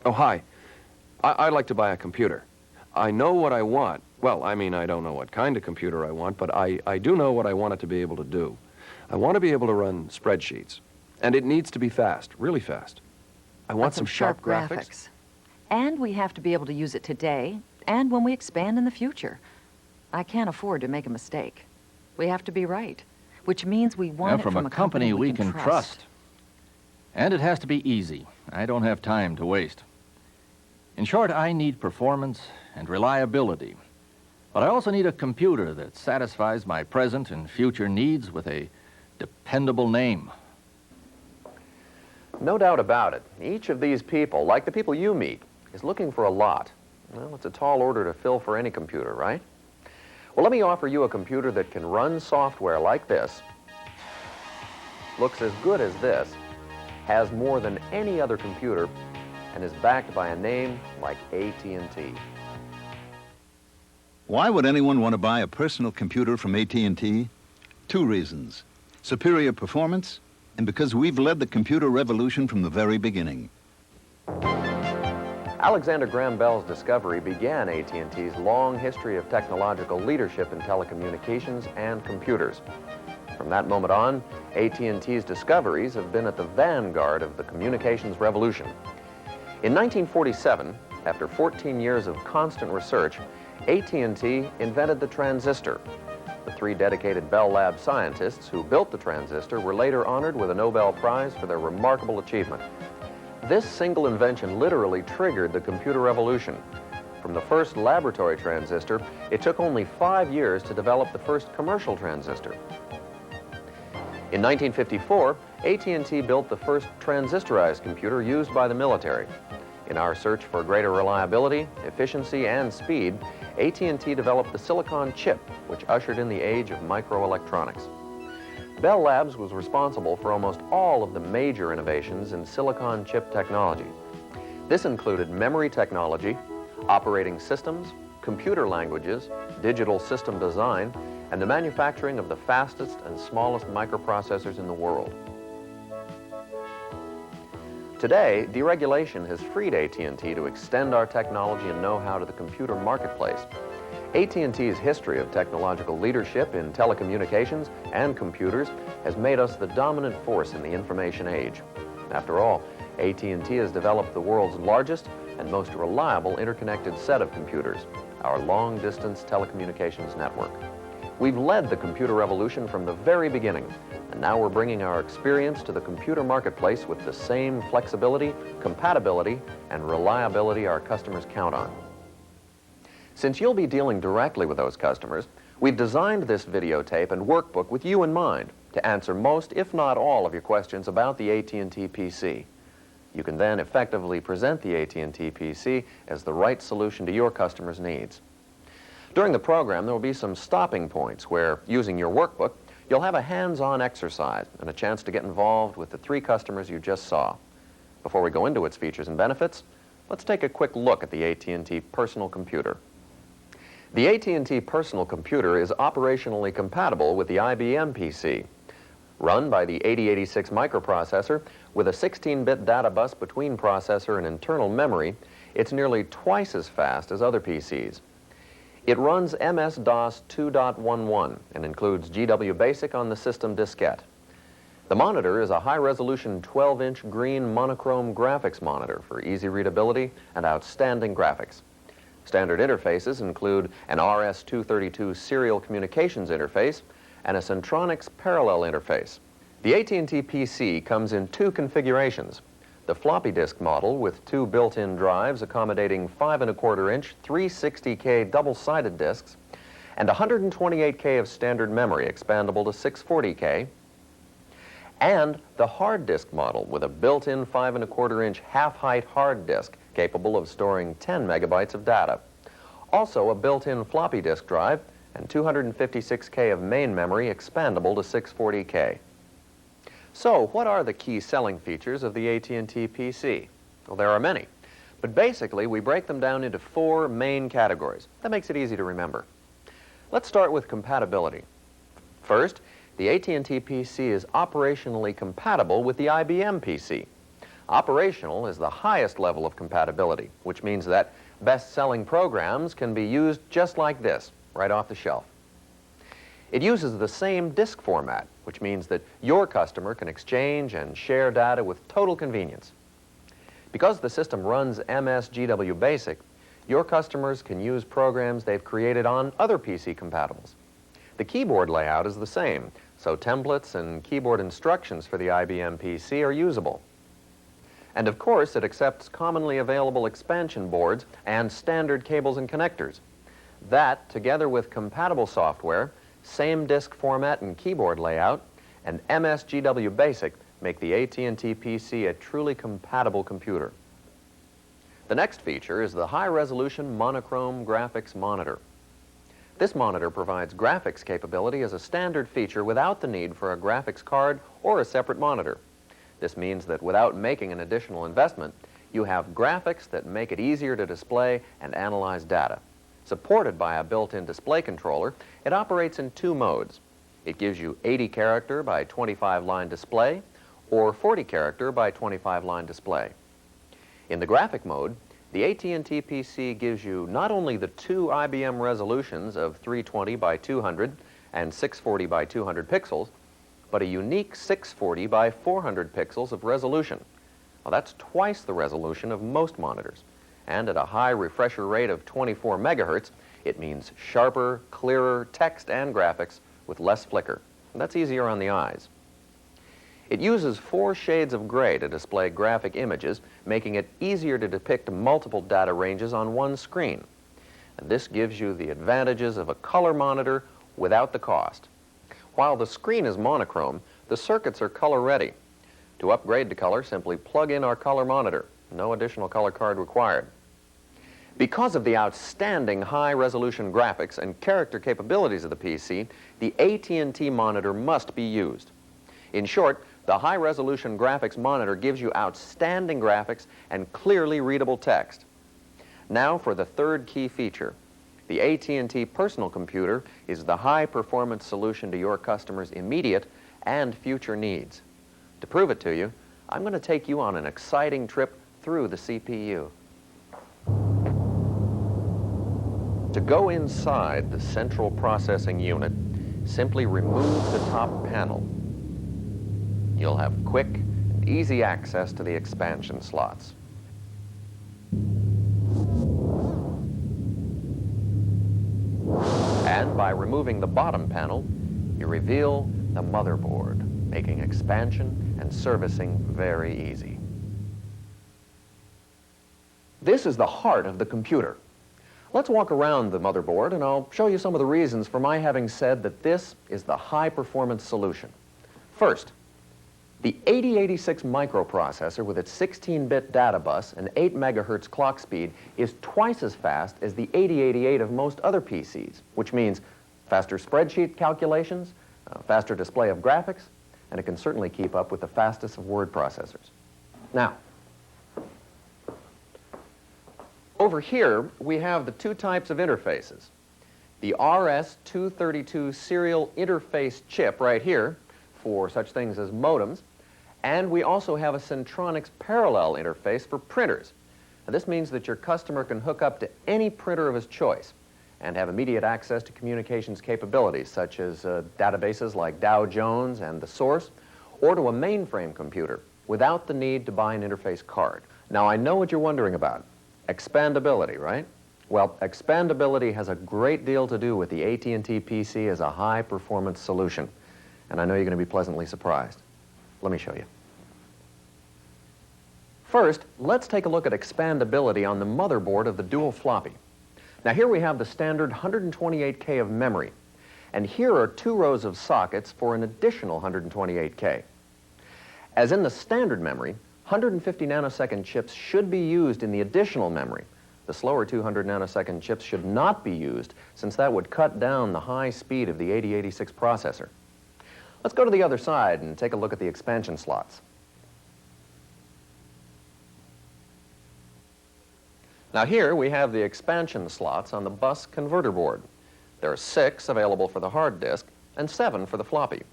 Oh, hi. I'd like to buy a computer. I know what I want. Well, I mean, I don't know what kind of computer I want, but I do know what I want it to be able to do. I want to be able to run spreadsheets. And it needs to be fast, really fast. I want some sharp graphics. And we have to be able to use it today and when we expand in the future. I can't afford to make a mistake. We have to be right, which means we want it from a company we can trust. And it has to be easy. I don't have time to waste. In short, I need performance and reliability. But I also need a computer that satisfies my present and future needs with a dependable name. No doubt about it. Each of these people, like the people you meet, is looking for a lot. Well, it's a tall order to fill for any computer, right? Well, let me offer you a computer that can run software like this, looks as good as this, has more than any other computer, and is backed by a name like AT&T. Why would anyone want to buy a personal computer from AT&T? Two reasons: superior performance, and because we've led the computer revolution from the very beginning. Alexander Graham Bell's discovery began AT&T's long history of technological leadership in telecommunications and computers. From that moment on, AT&T's discoveries have been at the vanguard of the communications revolution. In 1947, after 14 years of constant research, AT&T invented the transistor. The three dedicated Bell Lab scientists who built the transistor were later honored with a Nobel Prize for their remarkable achievement. This single invention literally triggered the computer revolution. From the first laboratory transistor, it took only 5 years to develop the first commercial transistor. In 1954, AT&T built the first transistorized computer used by the military. In our search for greater reliability, efficiency, and speed, AT&T developed the silicon chip, which ushered in the age of microelectronics. Bell Labs was responsible for almost all of the major innovations in silicon chip technology. This included memory technology, operating systems, computer languages, digital system design, and the manufacturing of the fastest and smallest microprocessors in the world. Today, deregulation has freed AT&T to extend our technology and know-how to the computer marketplace. AT&T's history of technological leadership in telecommunications and computers has made us the dominant force in the information age. After all, AT&T has developed the world's largest and most reliable interconnected set of computers, our long-distance telecommunications network. We've led the computer revolution from the very beginning, and now we're bringing our experience to the computer marketplace with the same flexibility, compatibility, and reliability our customers count on. Since you'll be dealing directly with those customers, we've designed this videotape and workbook with you in mind to answer most, if not all, of your questions about the AT&T PC. You can then effectively present the AT&T PC as the right solution to your customers' needs. During the program, there will be some stopping points where, using your workbook, you'll have a hands-on exercise and a chance to get involved with the three customers you just saw. Before we go into its features and benefits, let's take a quick look at the AT&T personal computer. The AT&T personal computer is operationally compatible with the IBM PC. Run by the 8086 microprocessor with a 16-bit data bus between processor and internal memory, it's nearly twice as fast as other PCs. It runs MS-DOS 2.11 and includes GW Basic on the system diskette. The monitor is a high-resolution 12-inch green monochrome graphics monitor for easy readability and outstanding graphics. Standard interfaces include an RS-232 serial communications interface and a Centronics parallel interface. The AT&T PC comes in two configurations: the floppy disk model with two built-in drives accommodating 5¼ inch 360K double-sided disks and 128K of standard memory expandable to 640K, and the hard disk model with a built-in 5¼ inch half-height hard disk capable of storing 10 megabytes of data. Also a built-in floppy disk drive and 256K of main memory expandable to 640K. So, what are the key selling features of the AT&T PC? Well, there are many, but basically we break them down into four main categories. That makes it easy to remember. Let's start with compatibility. First, the AT&T PC is operationally compatible with the IBM PC. Operational is the highest level of compatibility, which means that best-selling programs can be used just like this, right off the shelf. It uses the same disk format, which means that your customer can exchange and share data with total convenience. Because the system runs MS-GW Basic, your customers can use programs they've created on other PC compatibles. The keyboard layout is the same, so templates and keyboard instructions for the IBM PC are usable. And of course, it accepts commonly available expansion boards and standard cables and connectors. That, together with compatible software, same disk format and keyboard layout, and MS-GW Basic, make the AT&T PC a truly compatible computer. The next feature is the high-resolution monochrome graphics monitor. This monitor provides graphics capability as a standard feature without the need for a graphics card or a separate monitor. This means that without making an additional investment, you have graphics that make it easier to display and analyze data. Supported by a built-in display controller, it operates in two modes. It gives you 80 character by 25 line display or 40 character by 25 line display. In the graphic mode, the AT&T PC gives you not only the two IBM resolutions of 320 by 200 and 640 by 200 pixels, but a unique 640 by 400 pixels of resolution. Well, that's twice the resolution of most monitors. And at a high refresher rate of 24 megahertz, it means sharper, clearer text and graphics with less flicker. And that's easier on the eyes. It uses 4 shades of gray to display graphic images, making it easier to depict multiple data ranges on one screen. And this gives you the advantages of a color monitor without the cost. While the screen is monochrome, the circuits are color ready. To upgrade to color, simply plug in our color monitor. No additional color card required. Because of the outstanding high-resolution graphics and character capabilities of the PC, the AT&T monitor must be used. In short, the high-resolution graphics monitor gives you outstanding graphics and clearly readable text. Now for the third key feature. The AT&T personal computer is the high-performance solution to your customers' immediate and future needs. To prove it to you, I'm going to take you on an exciting trip through the CPU. To go inside the central processing unit, simply remove the top panel. You'll have quick and easy access to the expansion slots. And by removing the bottom panel, you reveal the motherboard, making expansion and servicing very easy. This is the heart of the computer. Let's walk around the motherboard and I'll show you some of the reasons for my having said that this is the high-performance solution. First, the 8086 microprocessor with its 16-bit data bus and 8 megahertz clock speed is twice as fast as the 8088 of most other PCs, which means faster spreadsheet calculations, faster display of graphics, and it can certainly keep up with the fastest of word processors. Now, over here, we have the two types of interfaces. The RS-232 serial interface chip right here for such things as modems, and we also have a Centronics parallel interface for printers. Now, this means that your customer can hook up to any printer of his choice and have immediate access to communications capabilities such as databases like Dow Jones and The Source, or to a mainframe computer without the need to buy an interface card. Now, I know what you're wondering about. Expandability, right? Well, expandability has a great deal to do with the AT&T PC as a high-performance solution. And I know you're going to be pleasantly surprised. Let me show you. First, let's take a look at expandability on the motherboard of the dual floppy. Now here we have the standard 128K of memory. And here are 2 rows of sockets for an additional 128K. As in the standard memory, 150 nanosecond chips should be used in the additional memory. The slower 200 nanosecond chips should not be used, since that would cut down the high speed of the 8086 processor. Let's go to the other side and take a look at the expansion slots. Now here we have the expansion slots on the bus converter board. There are 6 available for the hard disk and 7 for the floppy.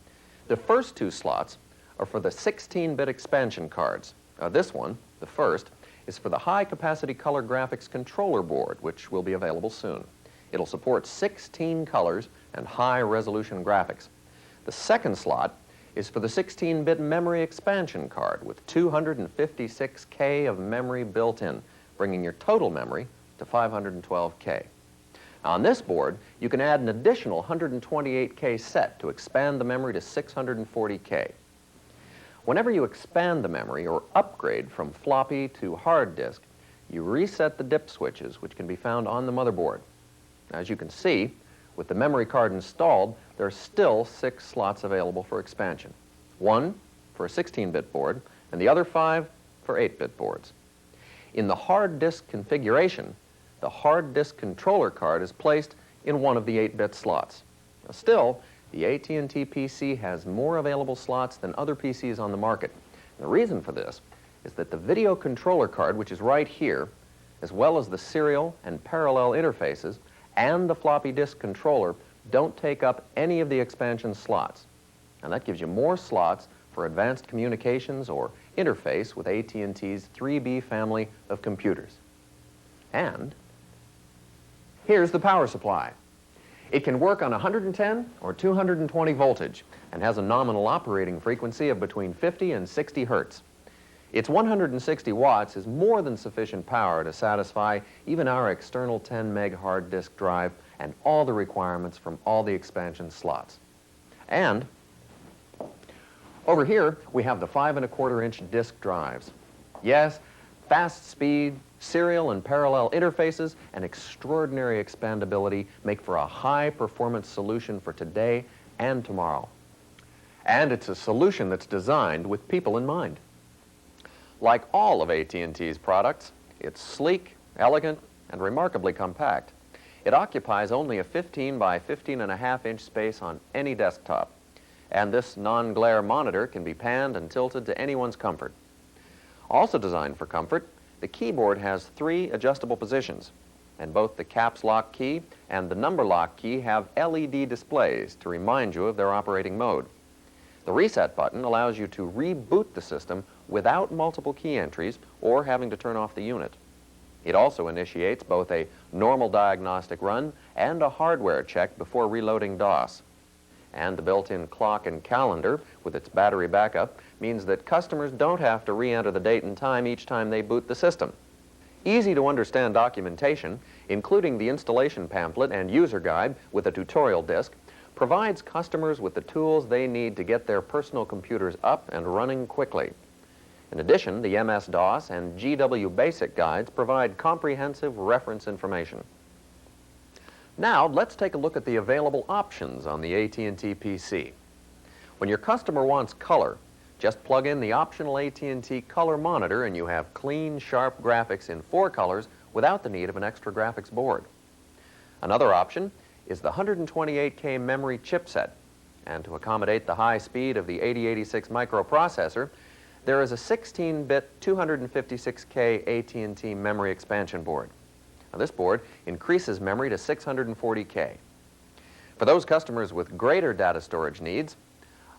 The first 2 slots are for the 16-bit expansion cards. This one, the first, is for the high-capacity color graphics controller board, which will be available soon. It'll support 16 colors and high-resolution graphics. The second slot is for the 16-bit memory expansion card with 256K of memory built in, bringing your total memory to 512K. On this board, you can add an additional 128K set to expand the memory to 640K. Whenever you expand the memory or upgrade from floppy to hard disk, you reset the dip switches, which can be found on the motherboard. As you can see, with the memory card installed, there are still 6 slots available for expansion. 1 for a 16-bit board, and the other 5 for 8-bit boards. In the hard disk configuration, the hard disk controller card is placed in one of the 8-bit slots. Now, still, the AT&T PC has more available slots than other PCs on the market. And the reason for this is that the video controller card, which is right here, as well as the serial and parallel interfaces and the floppy disk controller, don't take up any of the expansion slots. And that gives you more slots for advanced communications or interface with AT&T's 3B family of computers. And here's the power supply. It can work on 110 or 220 voltage and has a nominal operating frequency of between 50 and 60 hertz. Its 160 watts is more than sufficient power to satisfy even our external 10 meg hard disk drive and all the requirements from all the expansion slots. And over here, we have the 5¼ inch disk drives. Yes, fast speed, serial and parallel interfaces, and extraordinary expandability make for a high-performance solution for today and tomorrow. And it's a solution that's designed with people in mind. Like all of AT&T's products, it's sleek, elegant, and remarkably compact. It occupies only a 15 by 15½ inch space on any desktop, and this non-glare monitor can be panned and tilted to anyone's comfort. Also designed for comfort, the keyboard has 3 adjustable positions, and both the caps lock key and the number lock key have LED displays to remind you of their operating mode. The reset button allows you to reboot the system without multiple key entries or having to turn off the unit. It also initiates both a normal diagnostic run and a hardware check before reloading DOS. And the built-in clock and calendar with its battery backup means that customers don't have to re-enter the date and time each time they boot the system. Easy to understand documentation, including the installation pamphlet and user guide with a tutorial disc, provides customers with the tools they need to get their personal computers up and running quickly. In addition, the MS-DOS and GW Basic guides provide comprehensive reference information. Now, let's take a look at the available options on the AT&T PC. When your customer wants color, just plug in the optional AT&T color monitor and you have clean, sharp graphics in 4 colors without the need of an extra graphics board. Another option is the 128K memory chipset. And to accommodate the high speed of the 8086 microprocessor, there is a 16-bit 256K AT&T memory expansion board. Now, this board increases memory to 640K. For those customers with greater data storage needs,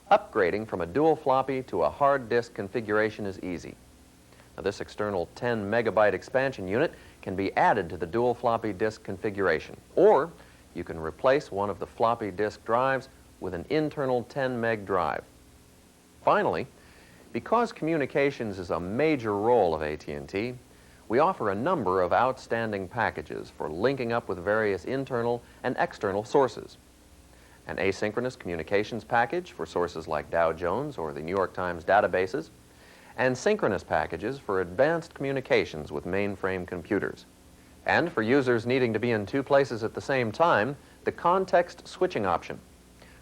upgrading from a dual floppy to a hard disk configuration is easy. Now, this external 10 megabyte expansion unit can be added to the dual floppy disk configuration, or you can replace one of the floppy disk drives with an internal 10 meg drive. Finally, because communications is a major role of AT&T, we offer a number of outstanding packages for linking up with various internal and external sources. An asynchronous communications package for sources like Dow Jones or the New York Times databases, and synchronous packages for advanced communications with mainframe computers. And for users needing to be in 2 places at the same time, the context switching option.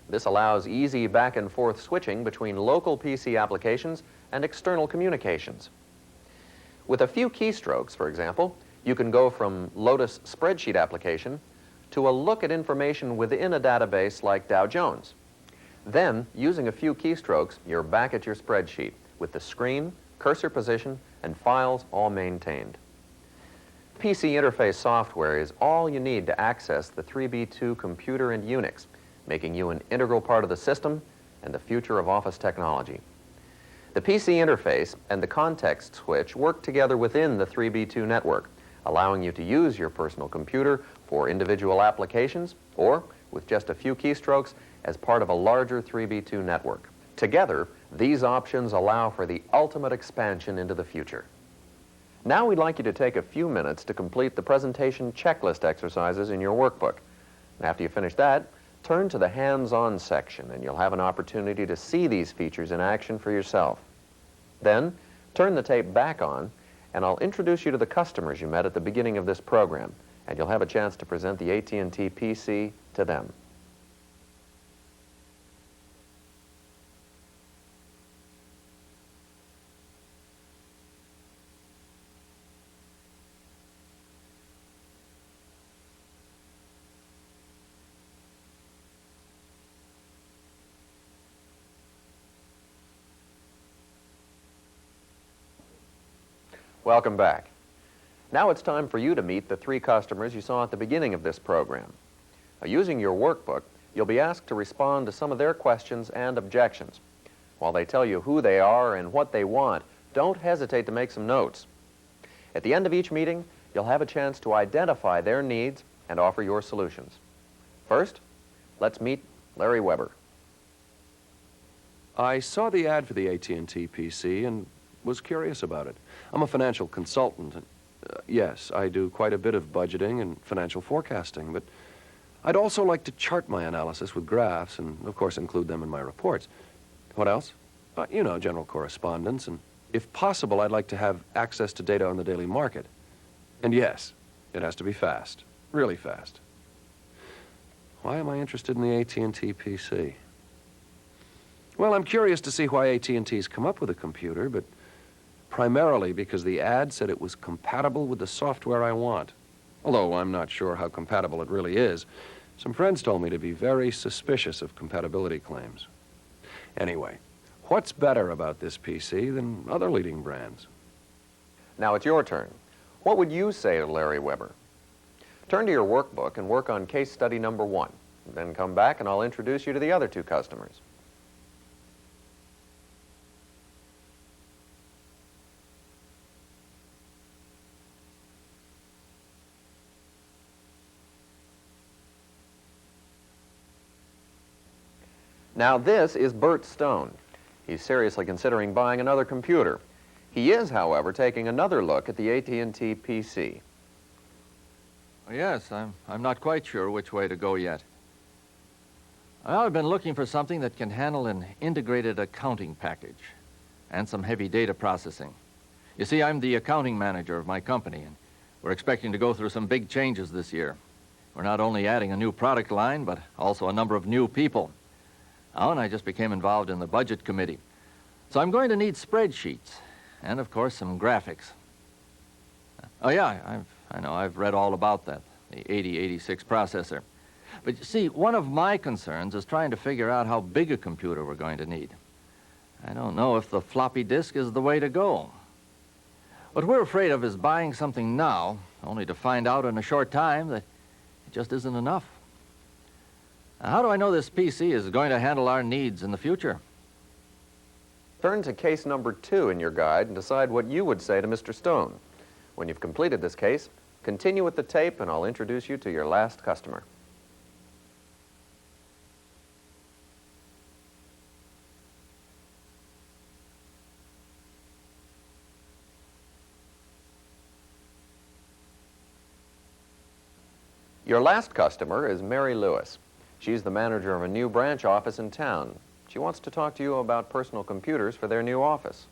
This allows easy back and forth switching between local PC applications and external communications. With a few keystrokes, for example, you can go from Lotus spreadsheet application to a look at information within a database like Dow Jones. Then, using a few keystrokes, you're back at your spreadsheet with the screen, cursor position, and files all maintained. PC interface software is all you need to access the 3B2 computer and Unix, making you an integral part of the system and the future of office technology. The PC interface and the context switch work together within the 3B2 network, allowing you to use your personal computer for individual applications or, with just a few keystrokes, as part of a larger 3B2 network. Together, these options allow for the ultimate expansion into the future. Now we'd like you to take a few minutes to complete the presentation checklist exercises in your workbook. And after you finish that, turn to the hands-on section and you'll have an opportunity to see these features in action for yourself. Then, turn the tape back on and I'll introduce you to the customers you met at the beginning of this program, and you'll have a chance to present the AT&T PC to them. Welcome back. Now it's time for you to meet the three customers you saw at the beginning of this program. Using your workbook, you'll be asked to respond to some of their questions and objections. While they tell you who they are and what they want, don't hesitate to make some notes. At the end of each meeting, you'll have a chance to identify their needs and offer your solutions. First, let's meet Larry Weber. I saw the ad for the AT&T PC and was curious about it. I'm a financial consultant. And, yes, I do quite a bit of budgeting and financial forecasting, but I'd also like to chart my analysis with graphs and, of course, include them in my reports. What else? You know, general correspondence, and if possible, I'd like to have access to data on the daily market. And yes, it has to be fast, really fast. Why am I interested in the AT&T PC? Well, I'm curious to see why AT&T's come up with a computer, but primarily because the ad said it was compatible with the software I want. Although I'm not sure how compatible it really is. Some friends told me to be very suspicious of compatibility claims. Anyway, what's better about this PC than other leading brands? Now it's your turn. What would you say to Larry Weber? Turn to your workbook and work on case study number 1. Then come back and I'll introduce you to the other two customers. Now this is Bert Stone. He's seriously considering buying another computer. He is, however, taking another look at the AT&T PC. Yes, I'm not quite sure which way to go yet. Well, I've been looking for something that can handle an integrated accounting package and some heavy data processing. You see, I'm the accounting manager of my company, and we're expecting to go through some big changes this year. We're not only adding a new product line, but also a number of new people. Oh, and I just became involved in the budget committee. So I'm going to need spreadsheets and, of course, some graphics. Oh, yeah, I know, I've read all about that, the 8086 processor. But you see, one of my concerns is trying to figure out how big a computer we're going to need. I don't know if the floppy disk is the way to go. What we're afraid of is buying something now, only to find out in a short time that it just isn't enough. Now, how do I know this PC is going to handle our needs in the future? Turn to case number 2 in your guide and decide what you would say to Mr. Stone. When you've completed this case, continue with the tape and I'll introduce you to your last customer. Your last customer is Mary Lewis. She's the manager of a new branch office in town. She wants to talk to you about personal computers for their new office.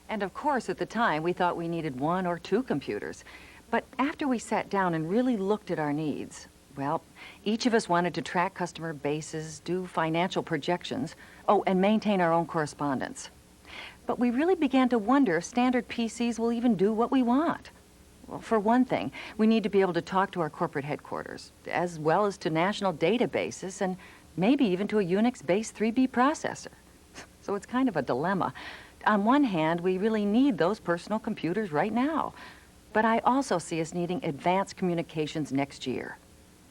And of course, at the time, we thought we needed 1 or 2 computers. But after we sat down and really looked at our needs, well, each of us wanted to track customer bases, do financial projections, and maintain our own correspondence. But we really began to wonder if standard PCs will even do what we want. Well, for one thing, we need to be able to talk to our corporate headquarters, as well as to national databases, and maybe even to a Unix-based 3B processor. So it's kind of a dilemma. On one hand, we really need those personal computers right now. But I also see us needing advanced communications next year.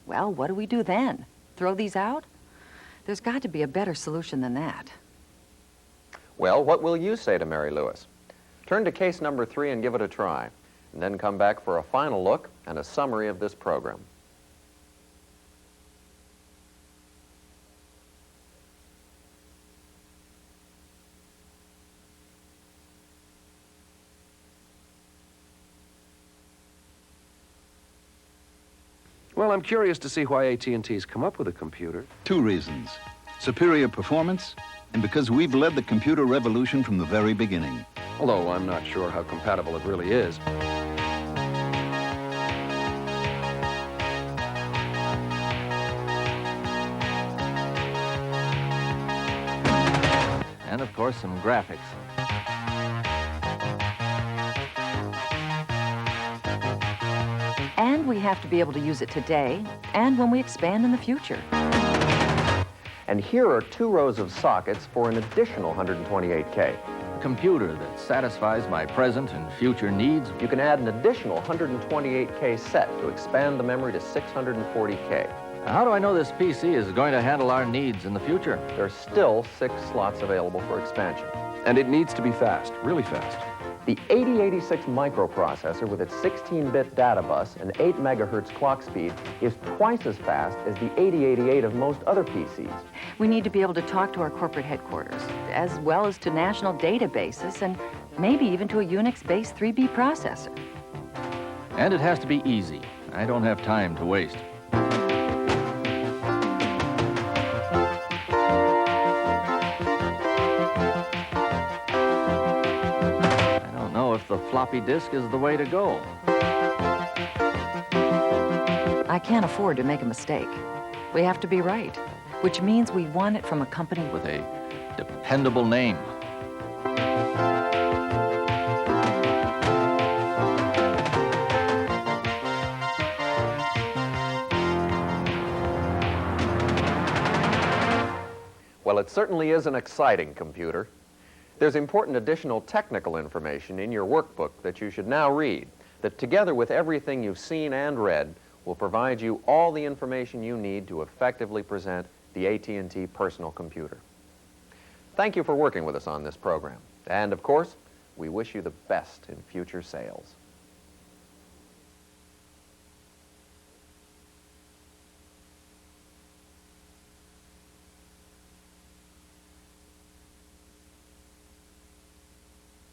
Well, what do we do then? Throw these out? There's got to be a better solution than that. Well, what will you say to Mary Lewis? Turn to case number 3 and give it a try, and then come back for a final look and a summary of this program. Well, I'm curious to see why AT&T's come up with a computer. 2 reasons. Superior performance, and because we've led the computer revolution from the very beginning. Although I'm not sure how compatible it really is. And, of course, some graphics. And we have to be able to use it today and when we expand in the future. And here are 2 rows of sockets for an additional 128K. A computer that satisfies my present and future needs. You can add an additional 128K set to expand the memory to 640K. How do I know this PC is going to handle our needs in the future? There's still 6 slots available for expansion. And it needs to be fast, really fast. The 8086 microprocessor with its 16-bit data bus and 8 megahertz clock speed is twice as fast as the 8088 of most other PCs. We need to be able to talk to our corporate headquarters, as well as to national databases, and maybe even to a Unix-based 3B processor. And it has to be easy. I don't have time to waste. The floppy disk is the way to go. I can't afford to make a mistake. We have to be right, which means we want it from a company with a dependable name. Well, it certainly is an exciting computer. There's important additional technical information in your workbook that you should now read, that together with everything you've seen and read will provide you all the information you need to effectively present the AT&T personal computer. Thank you for working with us on this program. And of course, we wish you the best in future sales.